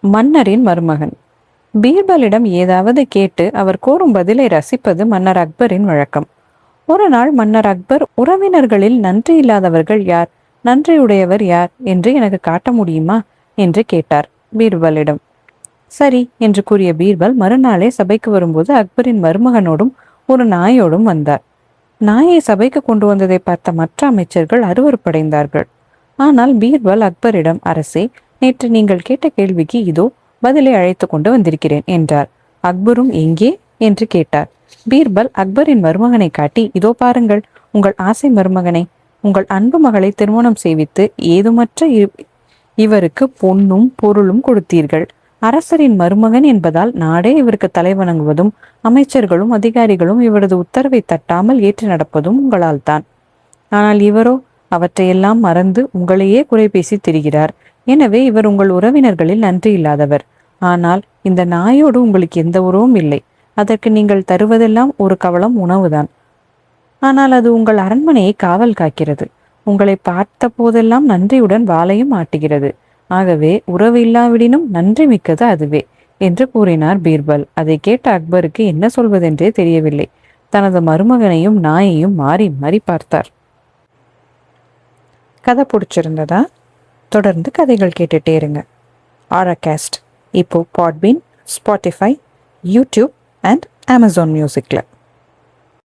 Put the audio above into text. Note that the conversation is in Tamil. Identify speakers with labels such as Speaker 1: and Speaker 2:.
Speaker 1: மன்னரின் மருமகன். பீர்பலிடம் ஏதாவது கேட்டு அவர் கூறும் பதிலை ரசிப்பது மன்னர் அக்பரின் வழக்கம். ஒரு நாள் மன்னர் அக்பர், உறவினர்களில் நன்றி இல்லாதவர்கள் யார், நன்றியுடையவர் யார் என்று எனக்கு காட்ட முடியுமா என்று கேட்டார் பீர்பலிடம். சரி என்று கூறிய பீர்பல் மறுநாளே சபைக்கு வரும்போது அக்பரின் மருமகனோடும் ஒரு நாயோடும் வந்தார். நாயை சபைக்கு கொண்டு வந்ததை பார்த்த மற்ற அமைச்சர்கள் அருவருப்படைந்தார்கள். ஆனால் பீர்பல் அக்பரிடம், அரசே, நேற்று நீங்கள் கேட்ட கேள்விக்கு இதோ பதிலை அழைத்து கொண்டு வந்திருக்கிறேன் என்றார். அக்பரும் எங்கே என்று கேட்டார். பீர்பல் அக்பரின் மருமகனை காட்டி, இதோ பாருங்கள், உங்கள் ஆசை மருமகனை, உங்கள் அன்பு மகளை திருமணம் செய்வித்து ஏதுமற்ற இவருக்கு பொன்னும் பொருளும் கொடுத்தீர்கள். அரசரின் மருமகன் என்பதால் நாடே இவருக்கு தலைவணங்குவதும் அமைச்சர்களும் அதிகாரிகளும் இவரது உத்தரவை தட்டாமல் ஏற்று நடப்பதும் உங்களால் தான். ஆனால் இவரோ அவற்றையெல்லாம் மறந்து உங்களையே குறை பேசி திரிகிறார். எனவே இவர் உங்கள் உறவினர்களில் நன்றி இல்லாதவர். ஆனால் இந்த நாயோடு உங்களுக்கு எந்த உறவும் இல்லை. அதற்கு நீங்கள் தருவதெல்லாம் ஒரு கவளம் உணவுதான். ஆனால் அது உங்கள் அரண்மனையை காவல் காக்கிறது. உங்களை பார்த்த போதெல்லாம் நன்றியுடன் வாளையும் ஆட்டுகிறது. ஆகவே உறவு இல்லாவிடினும் நன்றி மிக்கது அதுவே என்று கூறினார் பீர்பல். அதை கேட்ட அக்பருக்கு என்ன சொல்வதென்றே தெரியவில்லை. தனது மருமகனையும் நாயையும் மாறி மாறி பார்த்தார். கதை பிடிச்சிருந்ததா? தொடர்ந்து கதைகள் கேட்டுட்டே இருங்க. ஆராகாஸ்ட் இப்போ Podbean, Spotify, YouTube and Amazon மியூசிக்ல.